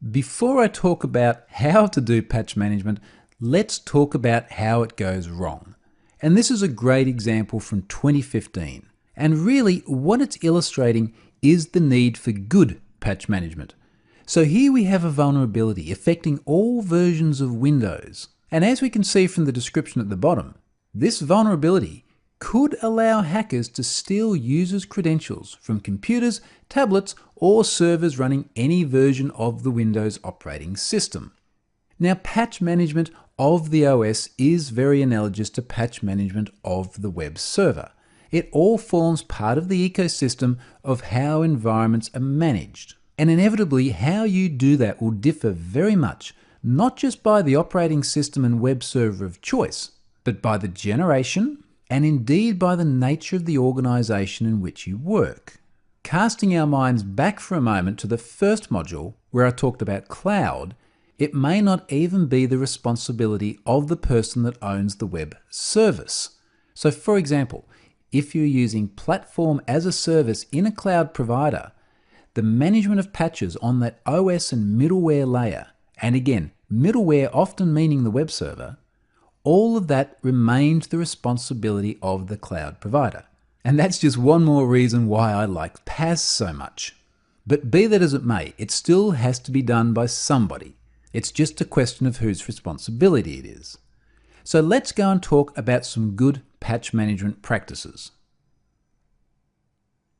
Before I talk about how to do patch management, let's talk about how it goes wrong. And this is a great example from 2015. And really, what it's illustrating is the need for good patch management. So here we have a vulnerability affecting all versions of Windows. And as we can see from the description at the bottom, this vulnerability could allow hackers to steal users' credentials from computers, tablets, or servers running any version of the Windows operating system. Now, patch management of the OS is very analogous to patch management of the web server. It all forms part of the ecosystem of how environments are managed. And inevitably, how you do that will differ very much, not just by the operating system and web server of choice, but by the generation, and indeed by the nature of the organization in which you work. Casting our minds back for a moment to the first module, where I talked about cloud, it may not even be the responsibility of the person that owns the web service. So for example, if you're using platform as a service in a cloud provider, the management of patches on that OS and middleware layer, and again, middleware often meaning the web server, all of that remains the responsibility of the cloud provider. And that's just one more reason why I like PaaS so much. But be that as it may, it still has to be done by somebody. It's just a question of whose responsibility it is. So let's go and talk about some good patch management practices.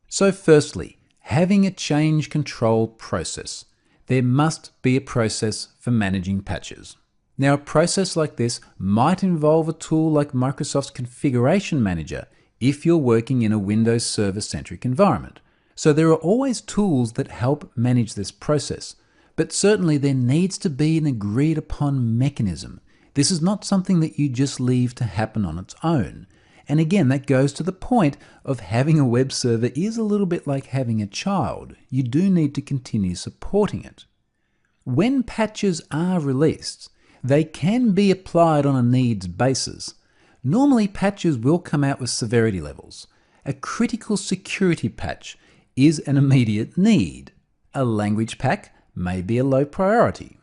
So firstly, having a change control process. There must be a process for managing patches. Now, a process like this might involve a tool like Microsoft's Configuration Manager if you're working in a Windows Server-centric environment. So there are always tools that help manage this process, but certainly there needs to be an agreed upon mechanism. This is not something that you just leave to happen on its own. And again, that goes to the point of having a web server is a little bit like having a child. You do need to continue supporting it. When patches are released, they can be applied on a needs basis. Normally, patches will come out with severity levels. A critical security patch is an immediate need. A language pack may be a low priority.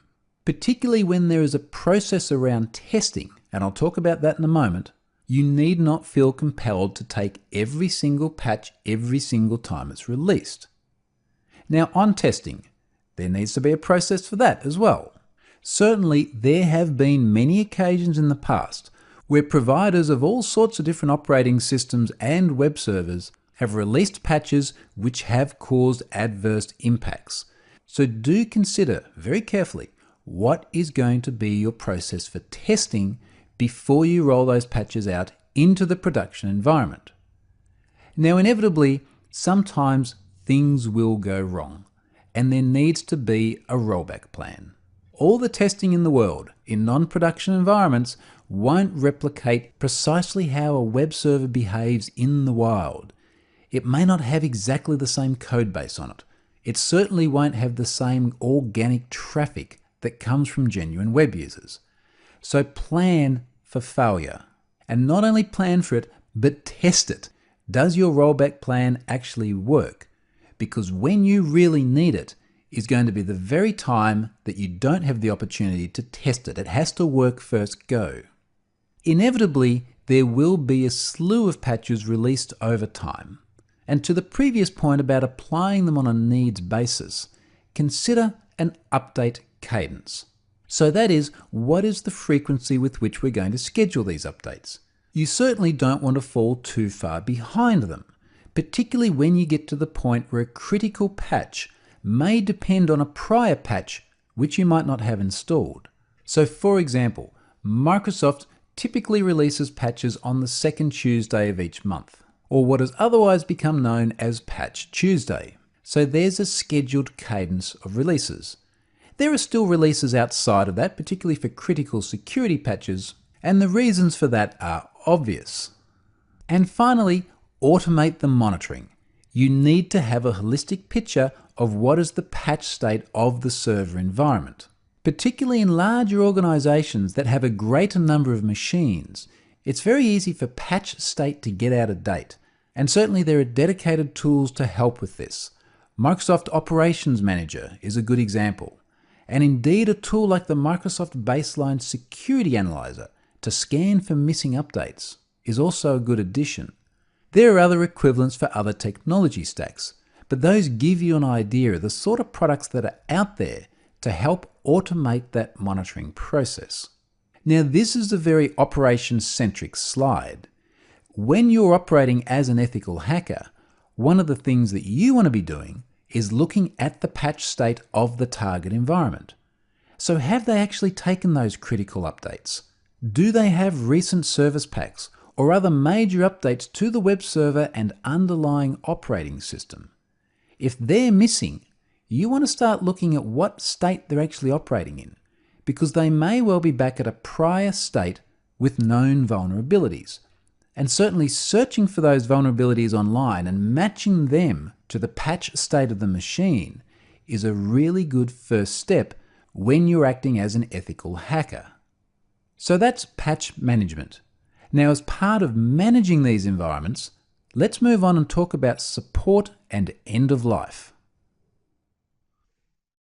Particularly when there is a process around testing, and I'll talk about that in a moment, you need not feel compelled to take every single patch every single time it's released. Now, on testing, there needs to be a process for that as well. Certainly, there have been many occasions in the past where providers of all sorts of different operating systems and web servers have released patches which have caused adverse impacts. So do consider very carefully what is going to be your process for testing before you roll those patches out into the production environment. Now, inevitably, sometimes things will go wrong, and there needs to be a rollback plan. All the testing in the world in non-production environments won't replicate precisely how a web server behaves in the wild. It may not have exactly the same code base on it. It certainly won't have the same organic traffic that comes from genuine web users. So plan for failure. And not only plan for it, but test it. Does your rollback plan actually work? Because when you really need it is going to be the very time that you don't have the opportunity to test it. It has to work first go. Inevitably, there will be a slew of patches released over time. And to the previous point about applying them on a needs basis, consider an update cadence. So that is, what is the frequency with which we're going to schedule these updates? You certainly don't want to fall too far behind them, particularly when you get to the point where a critical patch may depend on a prior patch which you might not have installed. So for example, Microsoft typically releases patches on the second Tuesday of each month, or what has otherwise become known as Patch Tuesday. So there's a scheduled cadence of releases. There are still releases outside of that, particularly for critical security patches, and the reasons for that are obvious. And finally, automate the monitoring. You need to have a holistic picture of what is the patch state of the server environment. Particularly in larger organizations that have a greater number of machines, it's very easy for patch state to get out of date. And certainly there are dedicated tools to help with this. Microsoft Operations Manager is a good example. and indeed a tool like the Microsoft Baseline Security Analyzer to scan for missing updates is also a good addition. There are other equivalents for other technology stacks, but those give you an idea of the sort of products that are out there to help automate that monitoring process. Now, this is a very operation-centric slide. When you're operating as an ethical hacker, one of the things that you want to be doing is looking at the patch state of the target environment. So have they actually taken those critical updates? Do they have recent service packs or other major updates to the web server and underlying operating system? If they're missing, you want to start looking at what state they're actually operating in, because they may well be back at a prior state with known vulnerabilities. And certainly searching for those vulnerabilities online and matching them to the patch state of the machine is a really good first step when you're acting as an ethical hacker. So that's patch management. Now, as part of managing these environments, let's move on and talk about support and end of life.